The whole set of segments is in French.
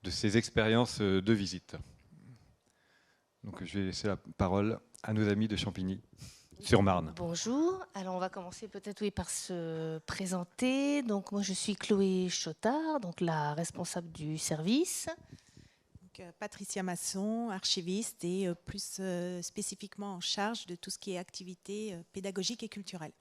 de ces expériences de visite. Donc je vais laisser la parole à nos amis de Champigny-sur-Marne. Bonjour, alors on va commencer peut-être oui, par se présenter. Donc moi je suis Chloé Chotard, donc la responsable du service. Donc, Patricia Masson, archiviste et plus spécifiquement en charge de tout ce qui est activités pédagogiques et culturelles.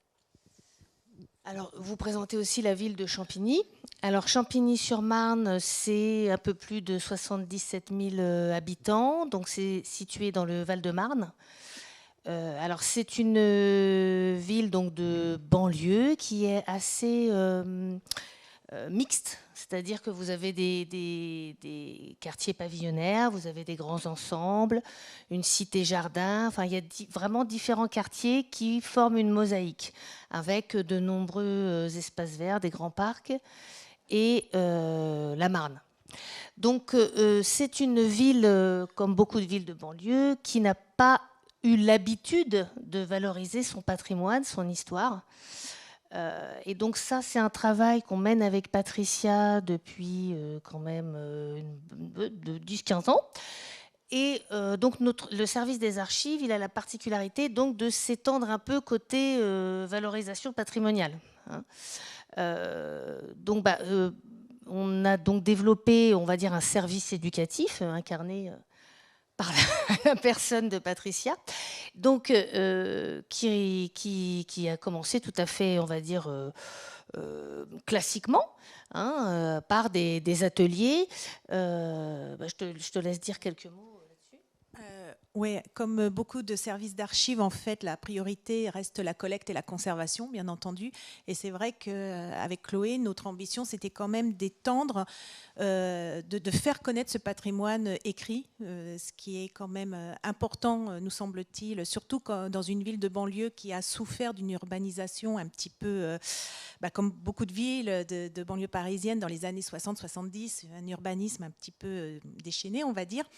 Alors vous présentez aussi la ville de Champigny. Alors Champigny-sur-Marne, c'est un peu plus de 77 000 habitants, donc c'est situé dans le Val-de-Marne. Alors c'est une ville donc de banlieue qui est assez mixte, c'est-à-dire que vous avez des quartiers pavillonnaires, vous avez des grands ensembles, une cité-jardin, enfin il y a vraiment différents quartiers qui forment une mosaïque avec de nombreux espaces verts, des grands parcs et la Marne. Donc c'est une ville, comme beaucoup de villes de banlieue, qui n'a pas eu l'habitude de valoriser son patrimoine, son histoire. Et donc ça, c'est un travail qu'on mène avec Patricia depuis quand même de 10-15 ans. Et donc le service des archives, il a la particularité donc de s'étendre un peu côté valorisation patrimoniale. Hein. Donc on a donc développé, on va dire, un service éducatif incarné par la personne de Patricia, donc qui a commencé tout à fait, on va dire, classiquement, hein, par des ateliers. Je te laisse dire quelques mots. Oui, comme beaucoup de services d'archives, en fait, la priorité reste la collecte et la conservation, bien entendu. Et c'est vrai qu'avec Chloé, notre ambition, c'était quand même d'étendre, de faire connaître ce patrimoine écrit, ce qui est quand même important, nous semble-t-il, surtout dans une ville de banlieue qui a souffert d'une urbanisation un petit peu, comme beaucoup de villes de banlieue parisienne dans les années 60-70, un urbanisme un petit peu déchaîné, on va dire.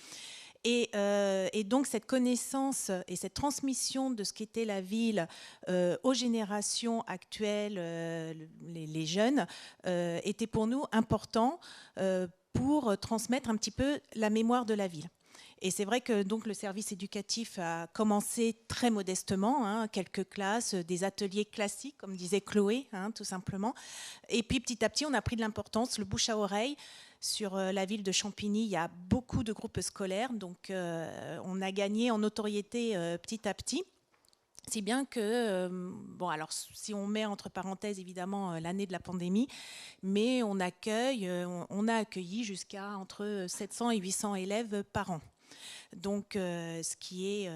Et donc cette connaissance et cette transmission de ce qu'était la ville aux générations actuelles, les jeunes, était pour nous important pour transmettre un petit peu la mémoire de la ville. Et c'est vrai que donc, le service éducatif a commencé très modestement, hein, quelques classes, des ateliers classiques, comme disait Chloé, hein, tout simplement. Et puis petit à petit, on a pris de l'importance, le bouche à oreille. Sur la ville de Champigny, il y a beaucoup de groupes scolaires, donc on a gagné en notoriété petit à petit. Si bien que, bon, alors si on met entre parenthèses évidemment l'année de la pandémie, mais on a accueilli jusqu'à entre 700 et 800 élèves par an. Donc, ce qui est,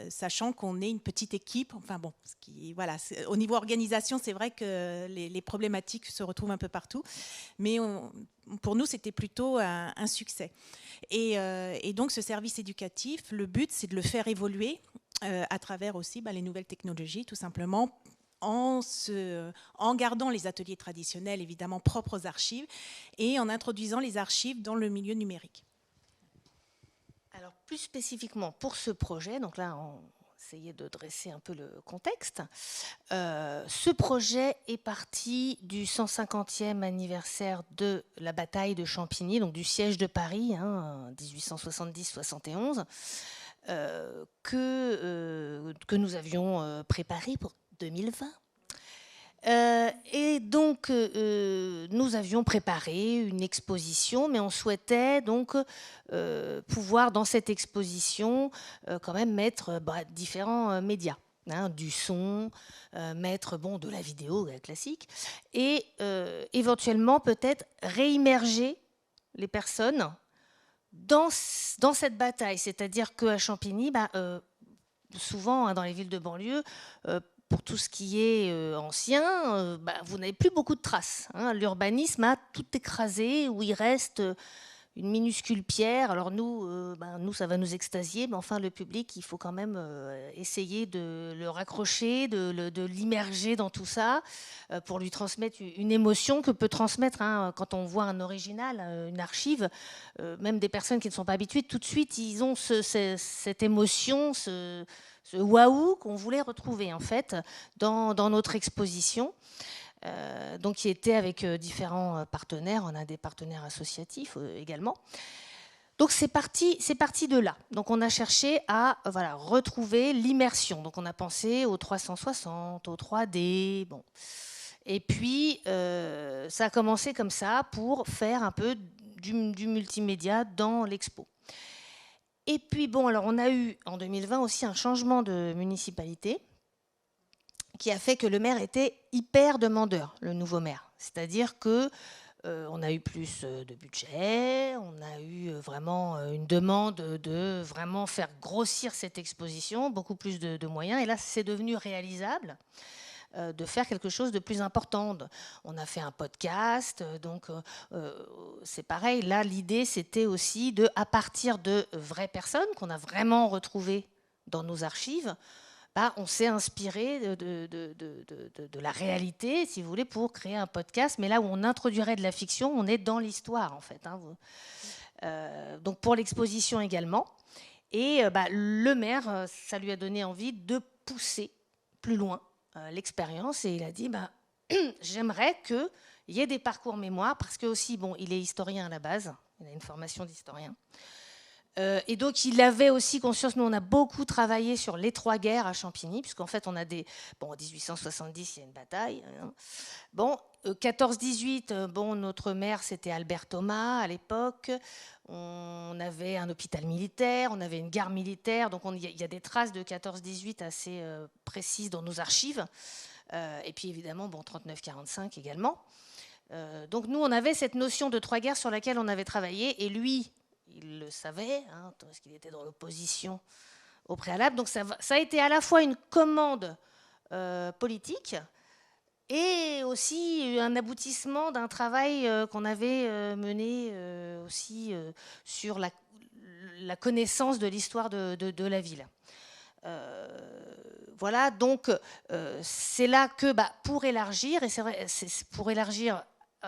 sachant qu'on est une petite équipe, enfin bon, voilà, au niveau organisation, c'est vrai que les problématiques se retrouvent un peu partout, mais pour nous, c'était plutôt un succès. Et donc, ce service éducatif, le but, c'est de le faire évoluer à travers aussi les nouvelles technologies, tout simplement, en gardant les ateliers traditionnels, évidemment, propres aux archives, et en introduisant les archives dans le milieu numérique. Alors plus spécifiquement pour ce projet, donc là on essayait de dresser un peu le contexte. Ce projet est parti du 150e anniversaire de la bataille de Champigny, donc du siège de Paris, hein, 1870-71, que nous avions préparé pour 2020. Et donc, nous avions préparé une exposition, mais on souhaitait donc pouvoir, dans cette exposition, quand même mettre différents médias. Hein, du son, mettre de la vidéo classique, et éventuellement peut-être réimmerger les personnes dans cette bataille. C'est-à-dire qu'à Champigny, souvent, hein, dans les villes de banlieue, pour tout ce qui est ancien, vous n'avez plus beaucoup de traces. Hein. L'urbanisme a tout écrasé, où il reste une minuscule pierre. Alors nous, ça va nous extasier, mais enfin, le public, il faut quand même essayer de le raccrocher, de l'immerger dans tout ça, pour lui transmettre une émotion que peut transmettre, hein, quand on voit un original, une archive, même des personnes qui ne sont pas habituées, tout de suite, ils ont cette émotion, ce waouh qu'on voulait retrouver en fait dans notre exposition. donc qui était avec différents partenaires. On a des partenaires associatifs également. Donc c'est parti de là. Donc on a cherché à retrouver l'immersion. Donc on a pensé au 360, au 3D. Bon. Et puis ça a commencé comme ça pour faire un peu du multimédia dans l'expo. Et puis bon, alors on a eu en 2020 aussi un changement de municipalité qui a fait que le maire était hyper demandeur, le nouveau maire. C'est-à-dire que on a eu plus de budget, on a eu vraiment une demande de vraiment faire grossir cette exposition, beaucoup plus de moyens. Et là, c'est devenu réalisable de faire quelque chose de plus important. On a fait un podcast, donc c'est pareil. Là, l'idée, c'était aussi à partir de vraies personnes qu'on a vraiment retrouvées dans nos archives, on s'est inspiré de la réalité, si vous voulez, pour créer un podcast. Mais là où on introduirait de la fiction, on est dans l'histoire, en fait. Donc pour l'exposition également. Et le maire, ça lui a donné envie de pousser plus loin l'expérience. Et il a dit, j'aimerais qu'il y ait des parcours mémoire, parce que aussi, il est historien à la base, il a une formation d'historien. Et donc, il avait aussi conscience, nous, on a beaucoup travaillé sur les 3 guerres à Champigny, puisqu'en fait, on a en 1870, il y a une bataille. 14-18, notre maire, c'était Albert Thomas à l'époque. On avait un hôpital militaire, on avait une gare militaire. Donc, il y a des traces de 14-18 assez précises dans nos archives. Et puis, évidemment, 39-45 également. Donc, nous, on avait cette notion de 3 guerres sur laquelle on avait travaillé. Et lui, il le savait, parce qu'il était dans l'opposition au préalable. Donc ça a été à la fois une commande politique et aussi un aboutissement d'un travail qu'on avait mené aussi sur la connaissance de l'histoire de la ville. Voilà, donc c'est là que pour élargir, et c'est vrai, pour élargir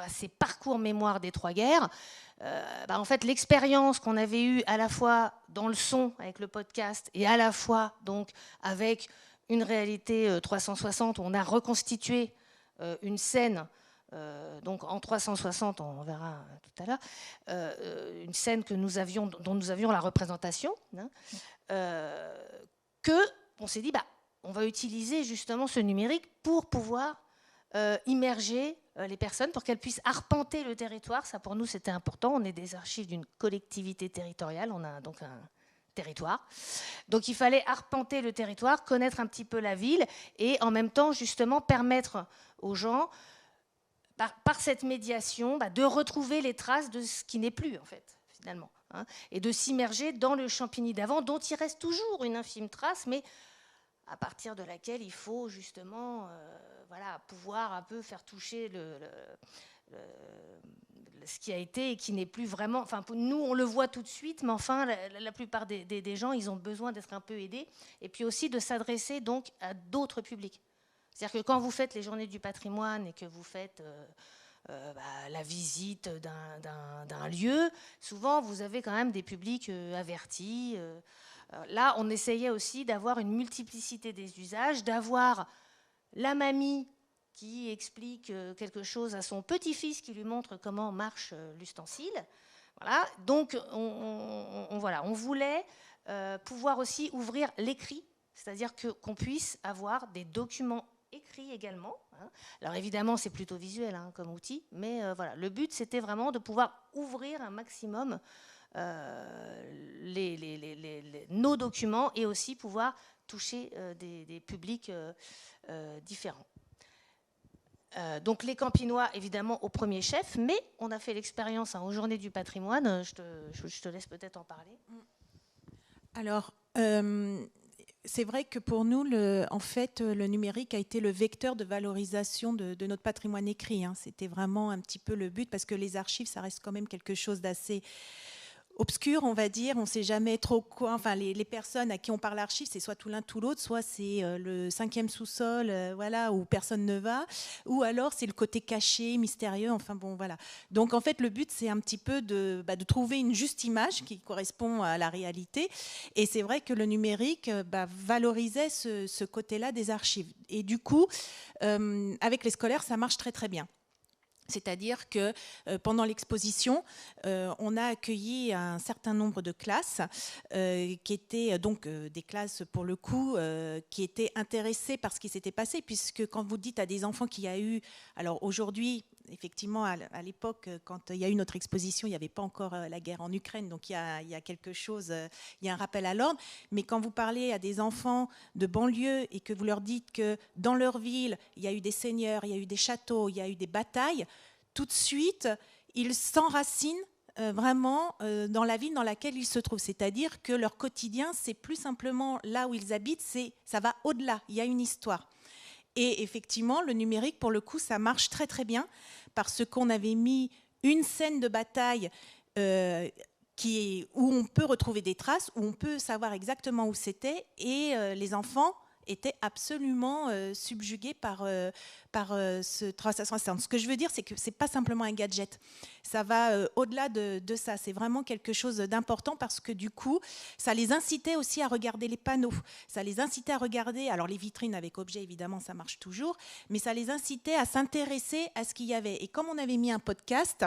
ces parcours mémoire des 3 guerres, en fait, l'expérience qu'on avait eue à la fois dans le son avec le podcast et à la fois donc avec une réalité 360 où on a reconstitué une scène, donc en 360, on verra tout à l'heure, une scène dont nous avions la représentation, on s'est dit, on va utiliser justement ce numérique pour pouvoir immerger les personnes pour qu'elles puissent arpenter le territoire. Ça, pour nous, c'était important. On est des archives d'une collectivité territoriale. On a donc un territoire. Donc, il fallait arpenter le territoire, connaître un petit peu la ville et en même temps, justement, permettre aux gens, par cette médiation, de retrouver les traces de ce qui n'est plus, en fait, finalement. Et de s'immerger dans le Champigny d'avant, dont il reste toujours une infime trace, mais à partir de laquelle il faut justement pouvoir un peu faire toucher ce qui a été et qui n'est plus vraiment... Enfin, nous, on le voit tout de suite, mais enfin, la plupart des gens, ils ont besoin d'être un peu aidés. Et puis aussi de s'adresser donc à d'autres publics. C'est-à-dire que quand vous faites les journées du patrimoine et que vous faites la visite d'un lieu, souvent, vous avez quand même des publics avertis. Là, on essayait aussi d'avoir une multiplicité des usages, d'avoir la mamie qui explique quelque chose à son petit-fils qui lui montre comment marche l'ustensile. Voilà. Donc, on voulait pouvoir aussi ouvrir l'écrit, c'est-à-dire qu'on puisse avoir des documents écrits également. Alors évidemment, c'est plutôt visuel comme outil, mais le but, c'était vraiment de pouvoir ouvrir un maximum nos documents et aussi pouvoir toucher des publics différents. Donc les Campinois, évidemment, au premier chef, mais on a fait l'expérience aux Journées du patrimoine. Je te laisse peut-être en parler. Alors, c'est vrai que pour nous, le numérique a été le vecteur de valorisation de notre patrimoine écrit. C'était vraiment un petit peu le but, parce que les archives, ça reste quand même quelque chose d'assez obscur, on va dire. On ne sait jamais trop quoi. Enfin, les personnes à qui on parle archive, c'est soit tout l'un tout l'autre, soit c'est le 5e sous-sol, voilà, où personne ne va, ou alors c'est le côté caché, mystérieux. Enfin bon, voilà. Donc en fait, le but, c'est un petit peu de trouver une juste image qui correspond à la réalité. Et c'est vrai que le numérique valorisait ce côté-là des archives. Et du coup, avec les scolaires, ça marche très très bien. C'est-à-dire que pendant l'exposition, on a accueilli un certain nombre de classes qui étaient donc des classes pour le coup qui étaient intéressées par ce qui s'était passé, puisque quand vous dites à des enfants qu'il y a eu, alors aujourd'hui, effectivement, à l'époque, quand il y a eu notre exposition, il n'y avait pas encore la guerre en Ukraine, donc il y a quelque chose, il y a un rappel à l'ordre. Mais quand vous parlez à des enfants de banlieue et que vous leur dites que dans leur ville, il y a eu des seigneurs, il y a eu des châteaux, il y a eu des batailles, tout de suite, ils s'enracinent vraiment dans la ville dans laquelle ils se trouvent. C'est-à-dire que leur quotidien, c'est plus simplement là où ils habitent, ça va au-delà, il y a une histoire. Et effectivement, le numérique, pour le coup, ça marche très très bien parce qu'on avait mis une scène de bataille où on peut retrouver des traces, où on peut savoir exactement où c'était, et les enfants étaient absolument subjugués par ce 360. Ce que je veux dire, c'est que ce n'est pas simplement un gadget. Ça va au-delà de ça. C'est vraiment quelque chose d'important parce que du coup, ça les incitait aussi à regarder les panneaux. Ça les incitait à regarder, alors les vitrines avec objets, évidemment, ça marche toujours, mais ça les incitait à s'intéresser à ce qu'il y avait. Et comme on avait mis un podcast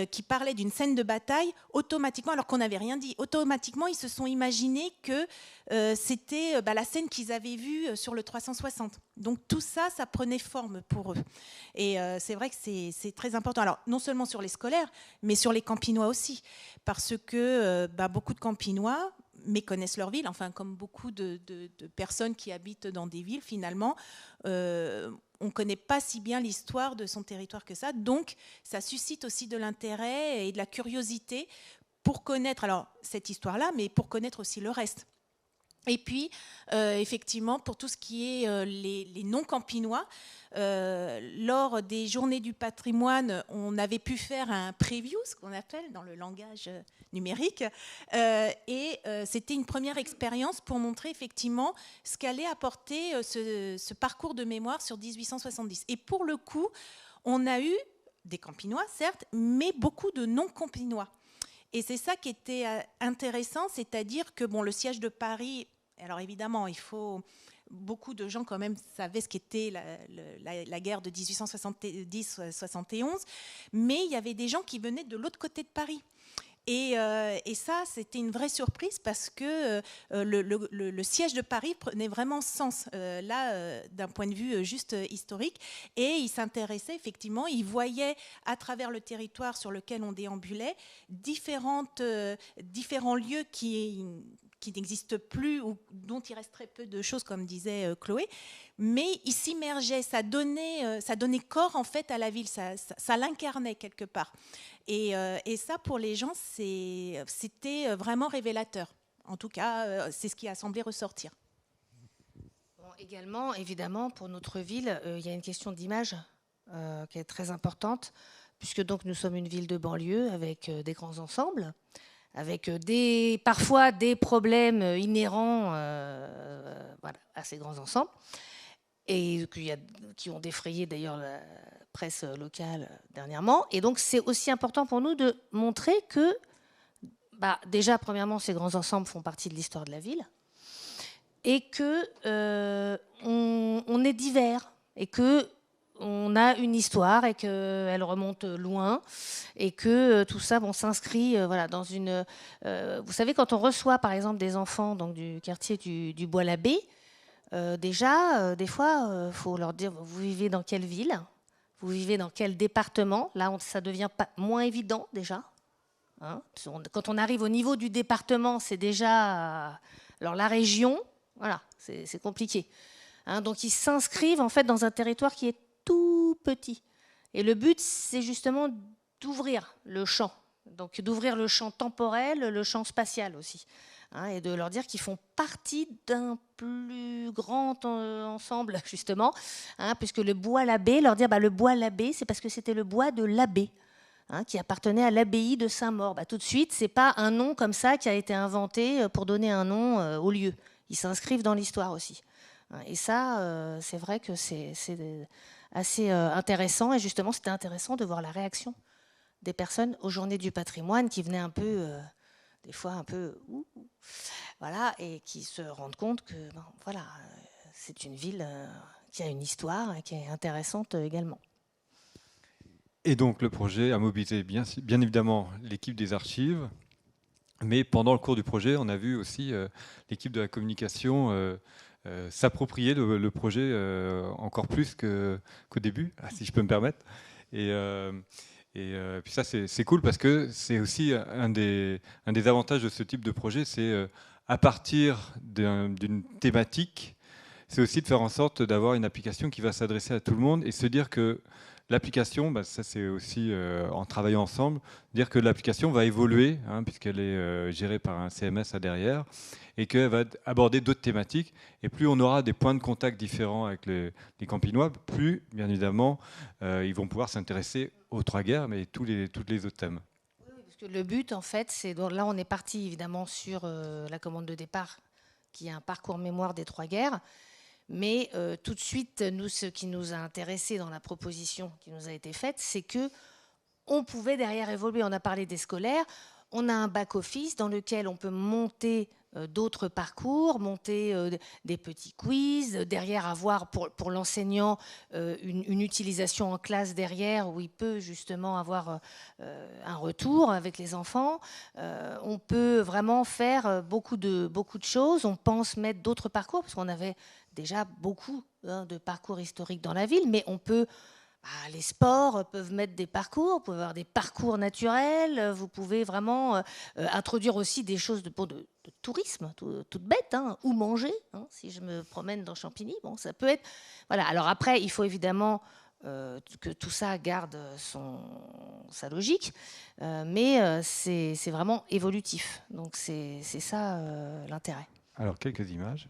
qui parlait d'une scène de bataille, automatiquement, alors qu'on n'avait rien dit, automatiquement, ils se sont imaginés que c'était la scène qu'ils avaient vue sur le 360. Donc tout ça, ça prenait forme pour eux. Et c'est vrai que c'est très important. Alors, non seulement sur les scolaires, mais sur les Campinois aussi. Parce que beaucoup de Campinois méconnaissent leur ville, enfin comme beaucoup de personnes qui habitent dans des villes, finalement, on ne connaît pas si bien l'histoire de son territoire que ça. Donc, ça suscite aussi de l'intérêt et de la curiosité pour connaître alors cette histoire-là, mais pour connaître aussi le reste. Et puis, effectivement, pour tout ce qui est les non-campinois, lors des journées du patrimoine, on avait pu faire un preview, ce qu'on appelle dans le langage numérique, et c'était une première expérience pour montrer effectivement ce qu'allait apporter ce parcours de mémoire sur 1870. Et pour le coup, on a eu des campinois, certes, mais beaucoup de non-campinois. Et c'est ça qui était intéressant, c'est-à-dire que le siège de Paris, alors évidemment, beaucoup de gens quand même savaient ce qu'était la guerre de 1870-71, mais il y avait des gens qui venaient de l'autre côté de Paris. Et ça, c'était une vraie surprise parce que le siège de Paris prenait vraiment sens, d'un point de vue juste historique. Et ils s'intéressaient, effectivement, ils voyaient à travers le territoire sur lequel on déambulait différents lieux qui n'existent plus ou dont il reste très peu de choses, comme disait Chloé. Mais ils s'immergeaient, ça donnait corps en fait à la ville, ça l'incarnait quelque part. Et ça, pour les gens, c'était vraiment révélateur. En tout cas, c'est ce qui a semblé ressortir. Bon, également, évidemment, pour notre ville, il y a une question d'image qui est très importante, puisque donc nous sommes une ville de banlieue avec des grands ensembles, avec parfois des problèmes inhérents à ces grands ensembles, et qui ont défrayé d'ailleurs la presse locale dernièrement. Et donc c'est aussi important pour nous de montrer que, déjà, premièrement, ces grands ensembles font partie de l'histoire de la ville, et que on est divers, et que on a une histoire et qu'elle remonte loin et que tout ça s'inscrit dans une... vous savez, quand on reçoit par exemple des enfants donc, du quartier du Bois-l'Abbé, déjà, des fois, il faut leur dire, vous vivez dans quelle ville ? Vous vivez dans quel département ? Là, ça devient moins évident déjà. Hein, quand on arrive au niveau du département, c'est déjà... alors la région, voilà, c'est compliqué. Hein, donc ils s'inscrivent en fait dans un territoire qui est tout petit. Et le but, c'est justement d'ouvrir le champ. Donc d'ouvrir le champ temporel, le champ spatial aussi. Hein, et de leur dire qu'ils font partie d'un plus grand ensemble, justement. Hein, puisque le Bois-l'Abbé, leur dire le Bois-l'Abbé, c'est parce que c'était le bois de l'abbé. hein, qui appartenait à l'abbaye de Saint-Maur. Tout de suite, c'est pas un nom comme ça qui a été inventé pour donner un nom au lieu. Ils s'inscrivent dans l'histoire aussi. Et ça, c'est vrai que c'est assez intéressant. Et justement, c'était intéressant de voir la réaction des personnes aux Journées du patrimoine qui venaient un peu, des fois un peu, voilà, et qui se rendent compte que, bon, voilà, c'est une ville qui a une histoire et qui est intéressante également. Et donc le projet a mobilisé bien évidemment l'équipe des archives, mais pendant le cours du projet, on a vu aussi l'équipe de la communication s'approprier le projet encore plus qu'au début, si je peux me permettre. Et puis ça, c'est cool parce que c'est aussi un des avantages de ce type de projet, c'est à partir d'une thématique, c'est aussi de faire en sorte d'avoir une application qui va s'adresser à tout le monde et se dire que l'application, ça c'est aussi en travaillant ensemble, dire que l'application va évoluer, hein, puisqu'elle est gérée par un CMS à derrière, et qu'elle va aborder d'autres thématiques. Et plus on aura des points de contact différents avec les Campinois, plus, bien évidemment, ils vont pouvoir s'intéresser aux trois guerres, mais tous les autres thèmes. Oui, parce que le but, en fait, c'est... Là, on est parti, évidemment, sur la commande de départ, qui est un parcours mémoire des trois guerres. Mais tout de suite, nous, ce qui nous a intéressés dans la proposition qui nous a été faite, c'est qu'on pouvait derrière évoluer. On a parlé des scolaires, on a un back-office dans lequel on peut monter d'autres parcours, monter des petits quiz, derrière avoir pour l'enseignant une utilisation en classe derrière où il peut justement avoir un retour avec les enfants. On peut vraiment faire beaucoup de choses. On pense mettre d'autres parcours parce qu'on avait déjà beaucoup de parcours historiques dans la ville, mais on peut... les sports peuvent mettre des parcours, vous pouvez avoir des parcours naturels, vous pouvez vraiment introduire aussi des choses de tourisme, toutes bêtes, hein, ou manger, hein, si je me promène dans Champigny, bon, ça peut être... Voilà. Alors après, il faut évidemment que tout ça garde sa logique, mais c'est vraiment évolutif. Donc c'est ça l'intérêt. Alors, quelques images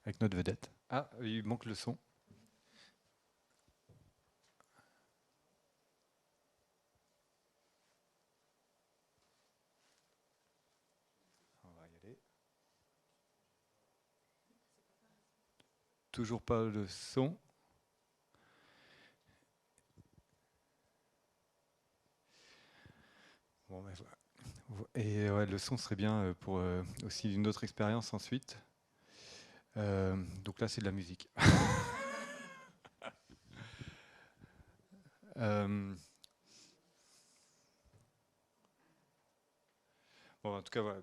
avec notre vedette. Ah, il manque le son. On va y aller. Toujours pas le son. Bon, ben voilà. Et ouais, le son serait bien pour aussi une autre expérience ensuite. Donc là, c'est de la musique. Bon, en tout cas, voilà.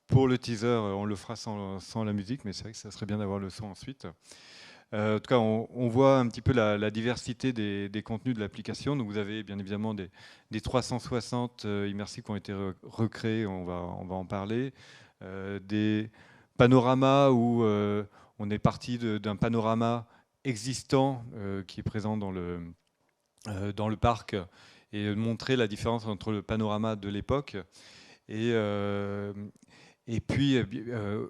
Pour le teaser, on le fera sans la musique, mais c'est vrai que ça serait bien d'avoir le son ensuite. En tout cas, on voit un petit peu la diversité des contenus de l'application. Donc, vous avez bien évidemment des 360 immersifs qui ont été recréés, on va en parler. Des panoramas où on est parti d'un panorama existant qui est présent dans le parc et montrer la différence entre le panorama de l'époque et puis,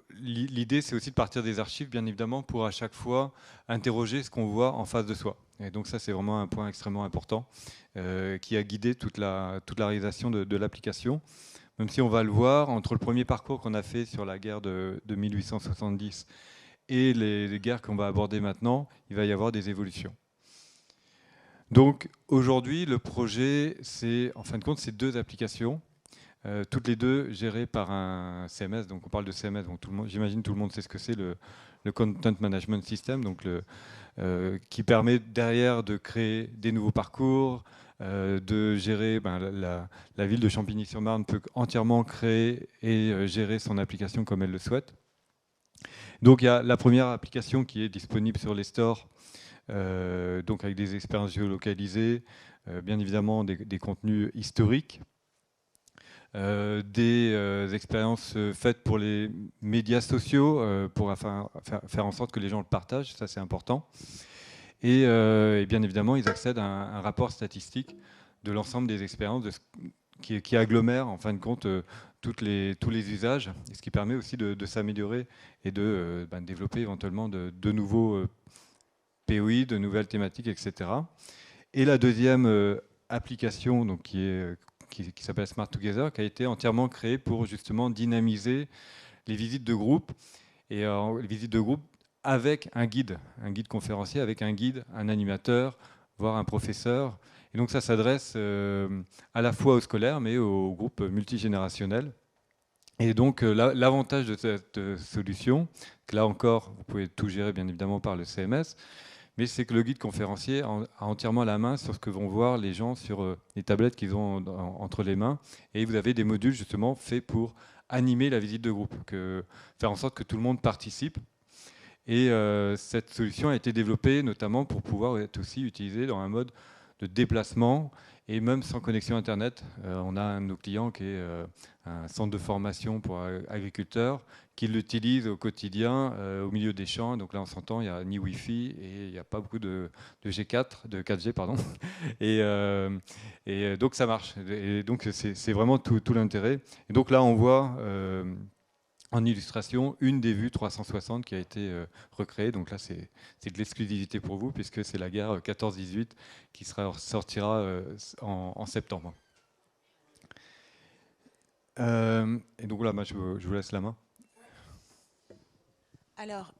l'idée, c'est aussi de partir des archives, bien évidemment, pour à chaque fois interroger ce qu'on voit en face de soi. Et donc ça, c'est vraiment un point extrêmement important qui a guidé toute la réalisation de l'application. Même si on va le voir, entre le premier parcours qu'on a fait sur la guerre de 1870 et les guerres qu'on va aborder maintenant, il va y avoir des évolutions. Donc aujourd'hui, le projet, c'est en fin de compte, c'est deux applications. Toutes les deux gérées par un CMS, donc on parle de CMS, donc j'imagine tout le monde sait ce que c'est, le Content Management System, donc qui permet derrière de créer des nouveaux parcours, de gérer, la ville de Champigny-sur-Marne peut entièrement créer et gérer son application comme elle le souhaite. Donc il y a la première application qui est disponible sur les stores, donc avec des expériences géolocalisées, bien évidemment des contenus historiques, des expériences faites pour les médias sociaux, pour faire en sorte que les gens le partagent, ça c'est important. Et bien évidemment, ils accèdent à un rapport statistique de l'ensemble des expériences qui agglomère en fin de compte tous les usages, et ce qui permet aussi de s'améliorer et de développer éventuellement de nouveaux POI, de nouvelles thématiques, etc. Et la deuxième application donc, qui s'appelle Smart Together, qui a été entièrement créée pour justement dynamiser les visites de groupe, et les visites de groupe avec un guide conférencier, avec un guide, un animateur, voire un professeur. Et donc ça s'adresse à la fois aux scolaires, mais aux groupes multigénérationnels. Et donc l'avantage de cette solution, que là encore, vous pouvez tout gérer bien évidemment par le CMS, mais c'est que le guide conférencier a entièrement la main sur ce que vont voir les gens sur les tablettes qu'ils ont entre les mains. Et vous avez des modules justement faits pour animer la visite de groupe, faire en sorte que tout le monde participe. Et cette solution a été développée notamment pour pouvoir être aussi utilisée dans un mode de déplacement et même sans connexion Internet. On a un de nos clients qui est un centre de formation pour agriculteurs qui l'utilise au quotidien au milieu des champs. Donc là, on s'entend, il n'y a ni Wi-Fi et il n'y a pas beaucoup de 4G, pardon. Et donc ça marche. Et donc c'est vraiment tout l'intérêt. Et donc là, on voit en illustration une des vues 360 qui a été recréée. Donc là, c'est de l'exclusivité pour vous, puisque c'est la guerre 14-18 qui sortira en septembre. Et donc là, je vous laisse la main. Alors,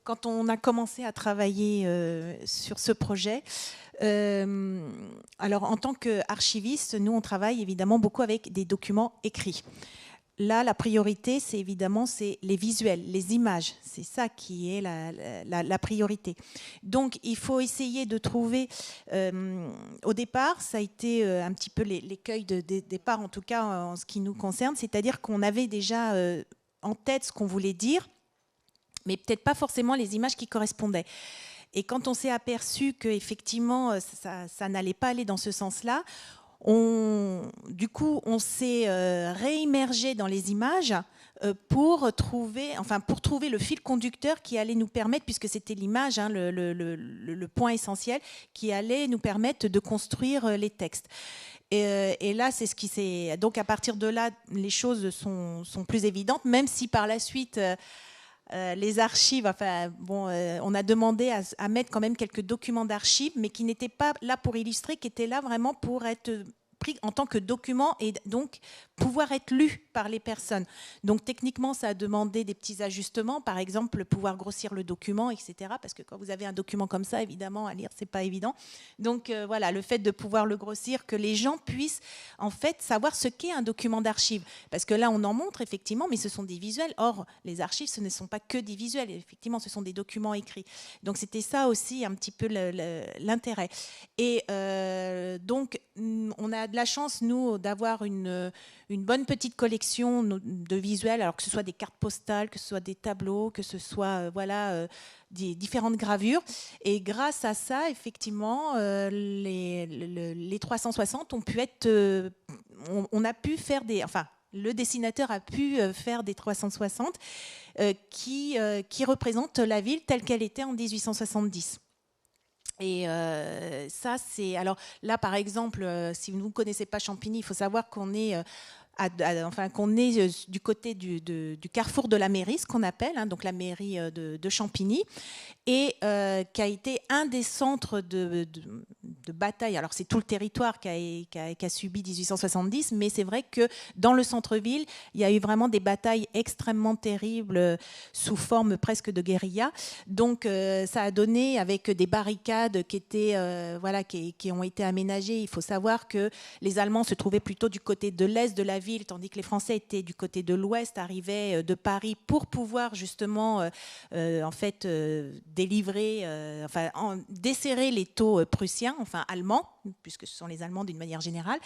quand on a commencé à travailler sur ce projet, alors en tant qu'archiviste, nous, on travaille évidemment beaucoup avec des documents écrits. Là, la priorité, c'est évidemment les visuels, les images. C'est ça qui est la priorité. Donc, il faut essayer de trouver... au départ, ça a été un petit peu l'écueil de départ, en tout cas en ce qui nous concerne. C'est-à-dire qu'on avait déjà en tête ce qu'on voulait dire, mais peut-être pas forcément les images qui correspondaient. Et quand on s'est aperçu qu'effectivement, ça n'allait pas aller dans ce sens-là, du coup, on s'est réimmergé dans les images pour trouver le fil conducteur qui allait nous permettre, puisque c'était l'image, hein, le point essentiel, qui allait nous permettre de construire les textes. Et là, c'est ce qui s'est... Donc, à partir de là, les choses sont plus évidentes, même si par la suite... les archives, on a demandé à mettre quand même quelques documents d'archives, mais qui n'étaient pas là pour illustrer, qui étaient là vraiment pour être pris en tant que document et donc pouvoir être lu par les personnes. Donc techniquement, ça a demandé des petits ajustements, par exemple pouvoir grossir le document, etc. Parce que quand vous avez un document comme ça, évidemment, à lire, c'est pas évident. Donc voilà, le fait de pouvoir le grossir, que les gens puissent en fait savoir ce qu'est un document d'archive. Parce que là, on en montre effectivement, mais ce sont des visuels. Or, les archives, ce ne sont pas que des visuels. Effectivement, ce sont des documents écrits. Donc c'était ça aussi un petit peu l'intérêt. Et donc, on a de la chance, nous, d'avoir une bonne petite collection de visuels, alors que ce soit des cartes postales, que ce soit des tableaux, que ce soit des différentes gravures. Et grâce à ça, effectivement, les 360 ont pu être... on a pu faire des... Enfin, le dessinateur a pu faire des 360 qui représentent la ville telle qu'elle était en 1870. Et ça, c'est... Alors là, par exemple, si vous ne connaissez pas Champigny, il faut savoir qu'on est... qu'on est du côté du carrefour de la mairie, ce qu'on appelle, hein, donc la mairie de Champigny, et qui a été un des centres de bataille. Alors c'est tout le territoire qui a subi 1870, mais c'est vrai que dans le centre-ville, il y a eu vraiment des batailles extrêmement terribles sous forme presque de guérilla. Donc ça a donné avec des barricades qui étaient qui ont été aménagées. Il faut savoir que les Allemands se trouvaient plutôt du côté de l'est de la ville, tandis que les Français étaient du côté de l'ouest, arrivaient de Paris pour pouvoir justement délivrer, desserrer les taux prussiens, allemands, puisque ce sont les Allemands d'une manière générale.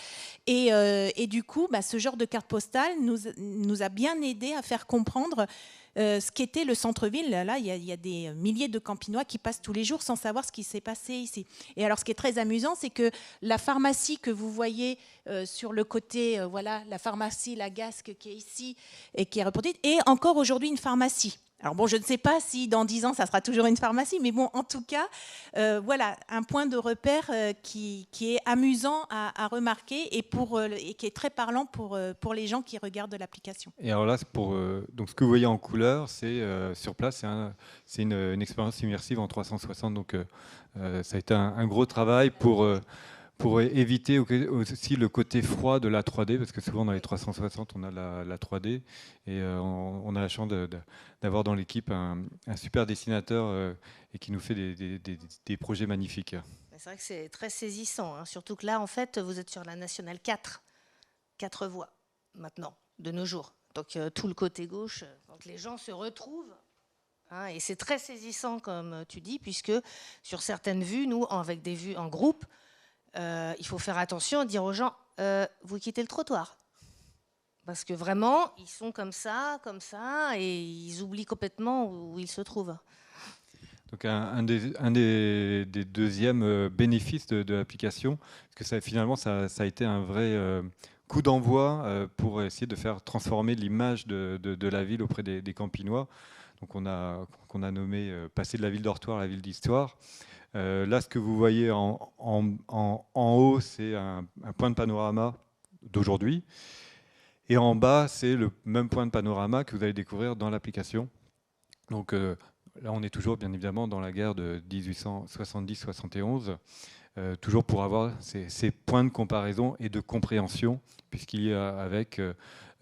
Et du coup, ce genre de carte postale nous a bien aidé à faire comprendre ce qu'était le centre-ville. Là, il y a des milliers de Campinois qui passent tous les jours sans savoir ce qui s'est passé ici. Et alors, ce qui est très amusant, c'est que la pharmacie que vous voyez sur le côté, la pharmacie La Gasque qui est ici et qui est reproduite, est encore aujourd'hui une pharmacie. Alors bon, je ne sais pas si dans 10 ans, ça sera toujours une pharmacie, mais bon, en tout cas, voilà, un point de repère qui est amusant à remarquer et qui est très parlant pour les gens qui regardent l'application. Et alors là, donc ce que vous voyez en couleur, c'est sur place, c'est une expérience immersive en 360. Donc ça a été un gros travail pour éviter aussi le côté froid de la 3D, parce que souvent dans les 360, on a la 3D, et on a la chance d'avoir dans l'équipe un super dessinateur et qui nous fait des projets magnifiques. C'est vrai que c'est très saisissant, hein, surtout que là, en fait, vous êtes sur la nationale 4 voies maintenant, de nos jours. Donc tout le côté gauche, donc les gens se retrouvent. Hein, et c'est très saisissant, comme tu dis, puisque sur certaines vues, nous, avec des vues en groupe, il faut faire attention, dire aux gens, vous quittez le trottoir. Parce que vraiment, ils sont comme ça, et ils oublient complètement où ils se trouvent. Donc un des deuxièmes bénéfices de l'application, parce que finalement, ça a été un vrai coup d'envoi pour essayer de faire transformer l'image de la ville auprès des Campinois. Donc qu'on a nommé passer de la ville dortoir à la ville d'histoire. Là, ce que vous voyez en haut, c'est un point de panorama d'aujourd'hui. Et en bas, c'est le même point de panorama que vous allez découvrir dans l'application. Donc là, on est toujours, bien évidemment, dans la guerre de 1870-71, toujours pour avoir ces points de comparaison et de compréhension, puisqu'il y a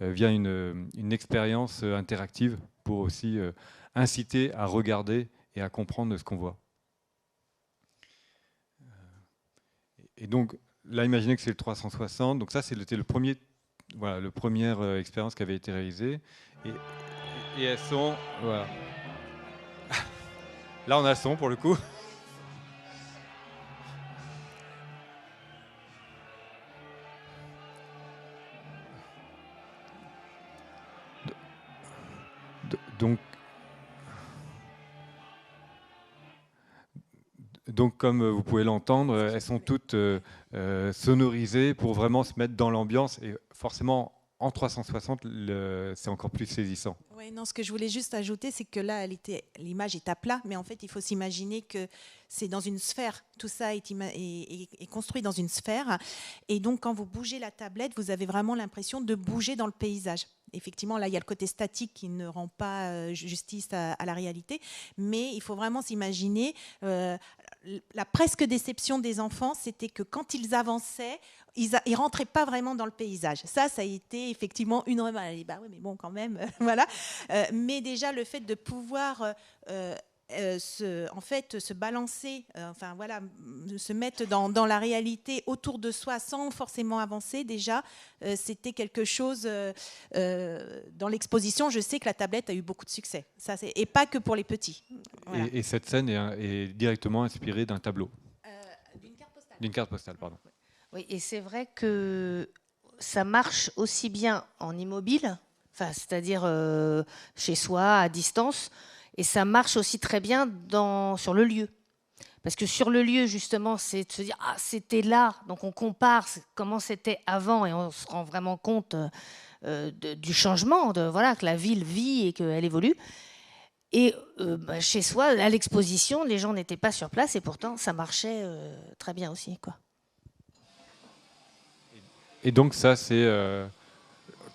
via une expérience interactive pour aussi inciter à regarder et à comprendre ce qu'on voit. Et donc, là, imaginez que c'est le 360. Donc ça, c'était la première expérience qui avait été réalisée. Et elles sont... Voilà. Là, on a le son, pour le coup. Donc, comme vous pouvez l'entendre, elles sont toutes sonorisées pour vraiment se mettre dans l'ambiance. Et forcément, en 360, c'est encore plus saisissant. Oui, non, ce que je voulais juste ajouter, c'est que là, l'image est à plat, mais en fait, il faut s'imaginer que c'est dans une sphère. Tout ça est construit dans une sphère. Et donc, quand vous bougez la tablette, vous avez vraiment l'impression de bouger dans le paysage. Effectivement, là, il y a le côté statique qui ne rend pas justice à la réalité, mais il faut vraiment s'imaginer la presque déception des enfants, c'était que quand ils avançaient, ils rentraient pas vraiment dans le paysage. Ça a été effectivement une remarque. Bah oui, mais bon, quand même, voilà. Mais déjà, le fait de pouvoir se balancer, enfin voilà, se mettre dans la réalité autour de soi sans forcément avancer, déjà, c'était quelque chose. Dans l'exposition, je sais que la tablette a eu beaucoup de succès. Ça, et pas que pour les petits. Voilà. Et cette scène est directement inspirée d'un tableau. D'une carte postale. D'une carte postale, pardon. Oui, et c'est vrai que ça marche aussi bien en immobile, c'est-à-dire chez soi, à distance, et ça marche aussi très bien sur le lieu. Parce que sur le lieu, justement, c'est de se dire « Ah, c'était là !» Donc on compare comment c'était avant et on se rend vraiment compte du changement, que la ville vit et qu'elle évolue. Et chez soi, à l'exposition, les gens n'étaient pas sur place et pourtant, ça marchait très bien aussi, quoi. Et donc ça, c'est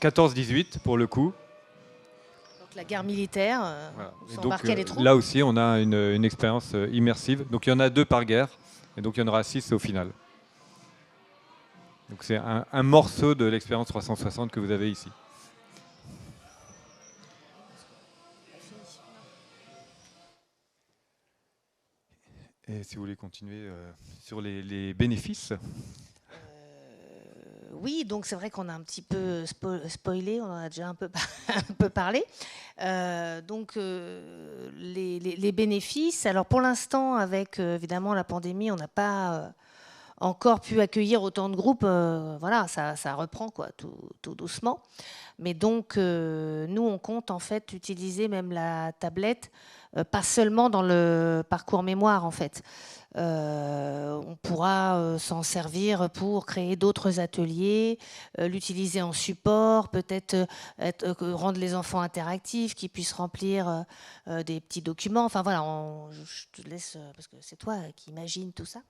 14-18 pour le coup. Donc la guerre militaire, Voilà. on s'embarquait les troupes. Là aussi, on a une expérience immersive. Donc il y en a 2 par guerre, et donc il y en aura 6 au final. Donc c'est un morceau de l'expérience 360 que vous avez ici. Et si vous voulez continuer sur les bénéfices. Oui, donc c'est vrai qu'on a un petit peu spoilé, on en a déjà un peu parlé. Donc les bénéfices, alors pour l'instant, avec évidemment la pandémie, on n'a pas encore pu accueillir autant de groupes. Voilà, ça reprend quoi, tout doucement. Mais donc, nous, on compte en fait utiliser même la tablette, pas seulement dans le parcours mémoire en fait. On pourra s'en servir pour créer d'autres ateliers, l'utiliser en support, peut-être rendre les enfants interactifs, qu'ils puissent remplir des petits documents. Enfin voilà, je te laisse, parce que c'est toi qui imagine tout ça.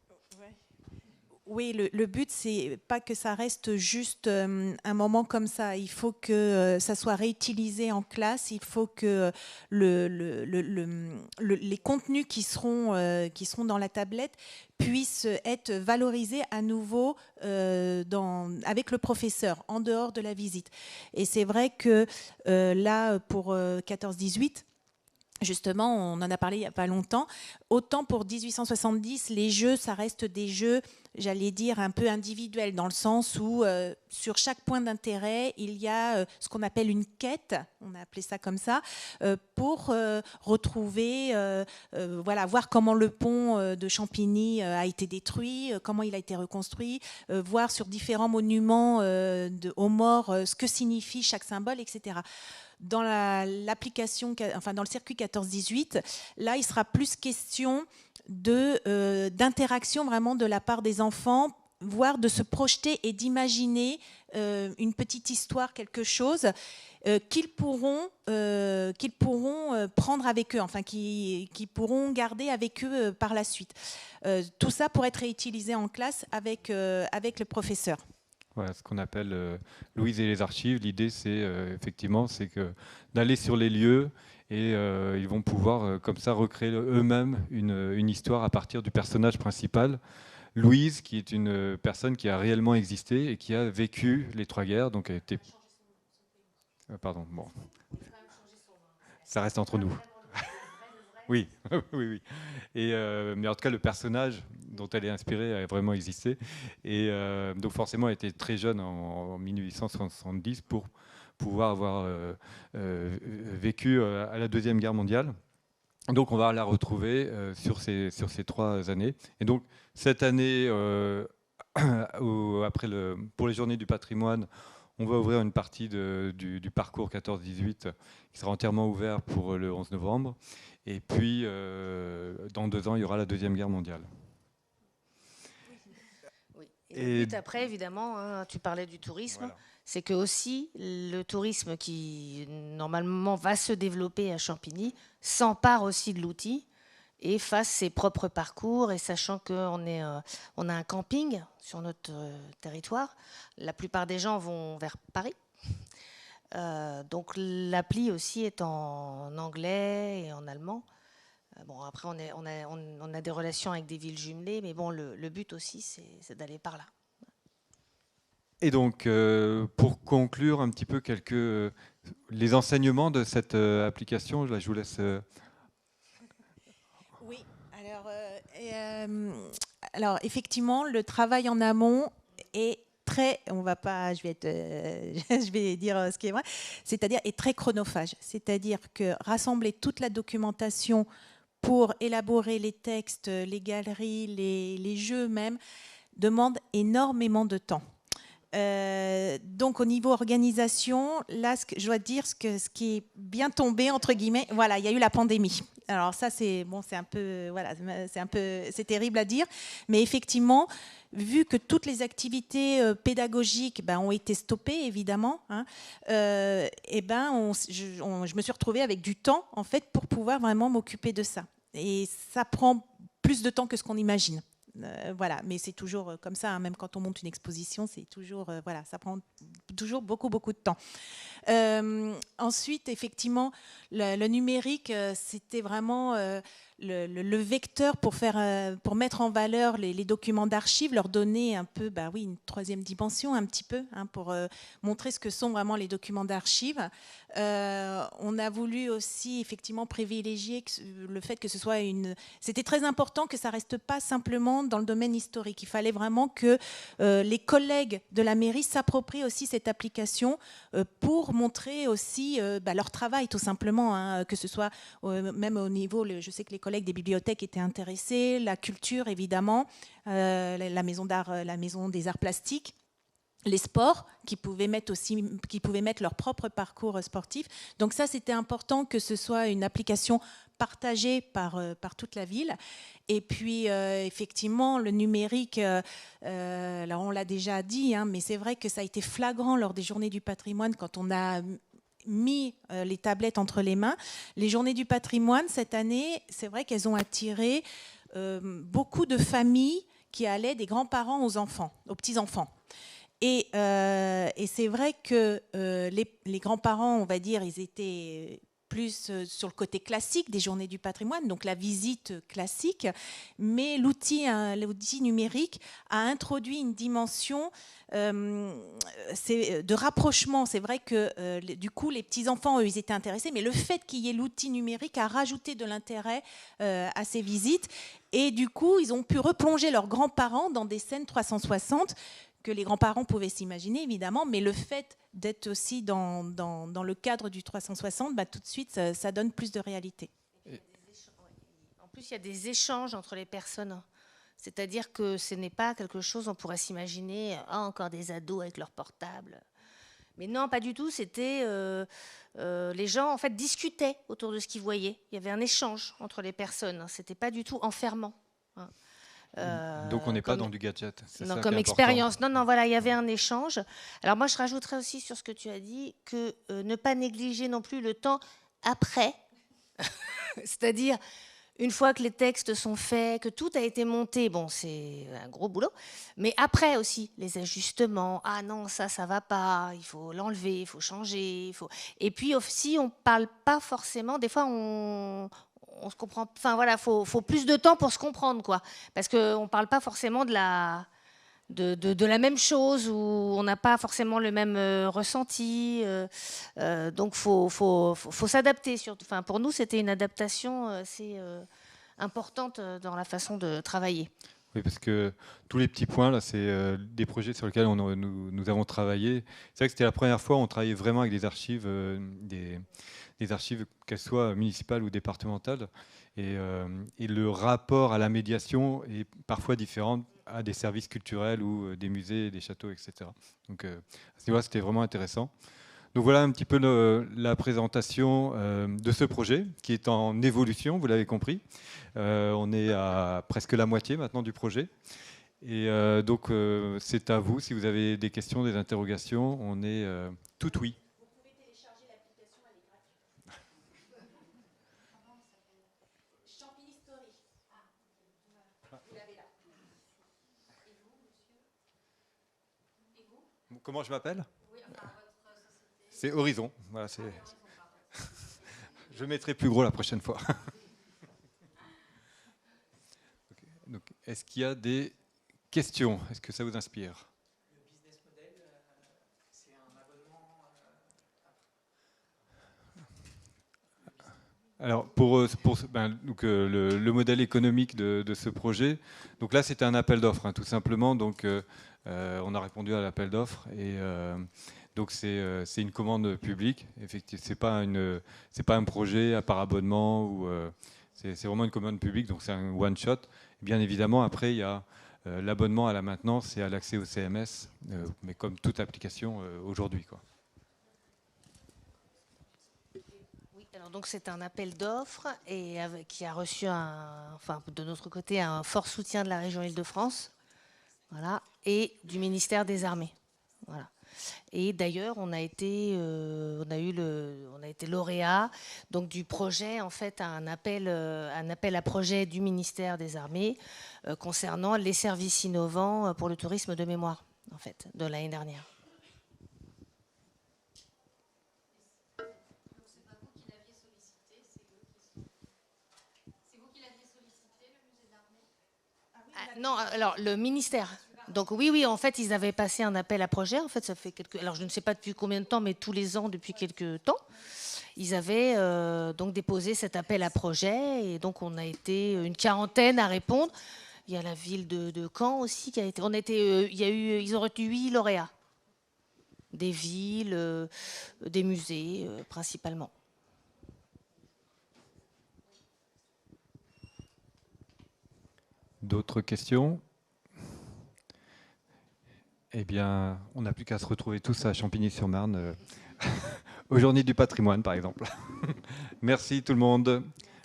Oui, le but, c'est pas que ça reste juste un moment comme ça. Il faut que ça soit réutilisé en classe. Il faut que les contenus qui seront dans la tablette puissent être valorisés à nouveau avec le professeur, en dehors de la visite. Et c'est vrai que là, pour 14-18, justement, on en a parlé il n'y a pas longtemps. Autant pour 1870, les jeux, ça reste des jeux, j'allais dire, un peu individuels, dans le sens où sur chaque point d'intérêt, il y a ce qu'on appelle une quête, on a appelé ça comme ça, pour retrouver, voilà, voir comment le pont de Champigny a été détruit, comment il a été reconstruit, voir sur différents monuments aux morts ce que signifie chaque symbole, etc. Dans l'application, enfin dans le circuit 14-18, là, il sera plus question d'interaction vraiment de la part des enfants, voire de se projeter et d'imaginer une petite histoire, quelque chose qu'ils pourront prendre avec eux, enfin qu'ils pourront garder avec eux par la suite. Tout ça pour être réutilisé en classe avec le professeur. Voilà, ce qu'on appelle Louise et les archives. L'idée, c'est effectivement, c'est d'aller sur les lieux et ils vont pouvoir comme ça recréer eux-mêmes une histoire à partir du personnage principal. Louise, qui est une personne qui a réellement existé et qui a vécu les trois guerres. Donc, elle était... pardon, bon. Ça reste entre nous. Oui, oui. Et, mais en tout cas, le personnage dont elle est inspirée a vraiment existé. Et donc forcément, elle était très jeune en 1870 pour pouvoir avoir vécu à la Deuxième Guerre mondiale. Donc on va la retrouver sur ces 3 années. Et donc cette année, pour les Journées du patrimoine, on va ouvrir une partie du parcours 14-18 qui sera entièrement ouvert pour le 11 novembre. Et puis, dans 2 ans, il y aura la Deuxième Guerre mondiale. Oui. Et le but après, évidemment, hein, tu parlais du tourisme, voilà. C'est que aussi le tourisme qui, normalement, va se développer à Champigny s'empare aussi de l'outil et fasse ses propres parcours. Et sachant qu'on on a un camping sur notre territoire, la plupart des gens vont vers Paris. Donc l'appli aussi est en anglais et en allemand. Bon, après, on a des relations avec des villes jumelées, mais bon, le but aussi, c'est d'aller par là. Et donc, pour conclure un petit peu les enseignements de cette application, là, je vous laisse... Oui, alors effectivement, le travail en amont est très, je vais dire ce qui est vrai, c'est-à-dire est très chronophage. C'est-à-dire que rassembler toute la documentation pour élaborer les textes, les galeries, les jeux même, demande énormément de temps. Donc au niveau organisation, là, je dois dire ce qui est bien tombé entre guillemets. Voilà, il y a eu la pandémie. Alors ça, c'est un peu, voilà, c'est terrible à dire, mais effectivement, vu que toutes les activités pédagogiques ont été stoppées, évidemment, hein, je me suis retrouvée avec du temps en fait pour pouvoir vraiment m'occuper de ça. Et ça prend plus de temps que ce qu'on imagine. Voilà, mais c'est toujours comme ça, hein, même quand on monte une exposition, c'est toujours, voilà, ça prend toujours beaucoup de temps. Ensuite, effectivement, le numérique, c'était vraiment le vecteur pour mettre en valeur les documents d'archives, leur donner un peu, une troisième dimension, un petit peu, hein, pour montrer ce que sont vraiment les documents d'archives. On a voulu aussi effectivement privilégier le fait que ce soit c'était très important que ça reste pas simplement dans le domaine historique. Il fallait vraiment que les collègues de la mairie s'approprient aussi cette application pour montrer aussi leur travail, tout simplement, hein, que ce soit même au niveau, je sais que les collègues des bibliothèques étaient intéressés, la culture, évidemment, la maison d'art, la maison des arts plastiques, les sports qui pouvaient mettre leur propre parcours sportif. Donc ça, c'était important que ce soit une application partagée par toute la ville. Et puis, effectivement, le numérique, là, on l'a déjà dit, hein, mais c'est vrai que ça a été flagrant lors des Journées du patrimoine quand on a mis les tablettes entre les mains. Les Journées du patrimoine, cette année, c'est vrai qu'elles ont attiré beaucoup de familles qui allaient des grands-parents aux enfants, aux petits-enfants. Et c'est vrai que les grands-parents, on va dire, ils étaient plus sur le côté classique des Journées du patrimoine, donc la visite classique, mais l'outil numérique a introduit une dimension de rapprochement. C'est vrai que du coup, les petits-enfants, eux, ils étaient intéressés, mais le fait qu'il y ait l'outil numérique a rajouté de l'intérêt à ces visites. Et du coup, ils ont pu replonger leurs grands-parents dans des scènes 360 que les grands-parents pouvaient s'imaginer, évidemment, mais le fait d'être aussi dans le cadre du 360, tout de suite, ça donne plus de réalité. En plus, il y a des échanges entre les personnes. C'est-à-dire que ce n'est pas quelque chose, on pourrait s'imaginer, encore des ados avec leur portable. Mais non, pas du tout. C'était les gens, en fait, discutaient autour de ce qu'ils voyaient. Il y avait un échange entre les personnes. C'était pas du tout enfermant. Donc on n'est pas dans du gadget. Non, comme expérience. Non, voilà, il y avait un échange. Alors moi, je rajouterais aussi sur ce que tu as dit que ne pas négliger non plus le temps après, c'est-à-dire une fois que les textes sont faits, que tout a été monté, bon, c'est un gros boulot, mais après aussi, les ajustements, ah non, ça va pas, il faut l'enlever, il faut changer, Et puis aussi, on parle pas forcément, des fois, on se comprend, enfin voilà, faut plus de temps pour se comprendre, quoi, parce qu'on parle pas forcément de la même chose, où on n'a pas forcément le même ressenti, donc faut s'adapter. Enfin, pour nous, c'était une adaptation assez importante dans la façon de travailler. Oui, parce que tous les petits points, là, c'est des projets sur lesquels nous avons travaillé. C'est vrai que c'était la première fois où on travaillait vraiment avec des archives, des archives, qu'elles soient municipales ou départementales. Et le rapport à la médiation est parfois différent à des services culturels ou des musées, des châteaux, etc. Donc, à ce niveau-là, c'était vraiment intéressant. Donc voilà un petit peu la présentation de ce projet qui est en évolution, vous l'avez compris. On est à presque la moitié maintenant du projet. Et donc c'est à vous, si vous avez des questions, des interrogations, on est tout oui. Vous pouvez télécharger l'application, elle est gratuite. Champigny Story. Vous l'avez là. Et vous, monsieur? Et vous? Comment je m'appelle? Oui, enfin, votre société. C'est Horizon. Voilà, je mettrai plus gros la prochaine fois. Donc, est-ce qu'il y a des questions? Est-ce que ça vous inspire? Le business model, c'est un abonnement. Alors, le modèle économique de ce projet, donc là, c'était un appel d'offres, hein, tout simplement. Donc, on a répondu à l'appel d'offres et donc c'est une commande publique. Effectivement, c'est pas un projet par abonnement ou c'est vraiment une commande publique. Donc, c'est un one shot. Bien évidemment, après, il y a l'abonnement à la maintenance et à l'accès au CMS, mais comme toute application aujourd'hui, quoi. Alors donc c'est un appel d'offres et qui a reçu de notre côté un fort soutien de la région Île-de-France, voilà, et du ministère des Armées, voilà. Et d'ailleurs on a été lauréat donc du projet, en fait, un appel à projet du ministère des Armées concernant les services innovants pour le tourisme de mémoire, en fait, de l'année dernière. Non, alors le ministère. Donc oui, en fait, ils avaient passé un appel à projet. En fait, ça fait alors je ne sais pas depuis combien de temps, mais tous les ans depuis quelques temps, ils avaient donc déposé cet appel à projet, et donc on a été une quarantaine à répondre. Il y a la ville de Caen aussi qui a été. Ils ont reçu 8 lauréats. des villes, des musées principalement. D'autres questions? Eh bien, on n'a plus qu'à se retrouver tous à Champigny-sur-Marne aux Journées du patrimoine, par exemple. Merci tout le monde.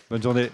Bonne journée.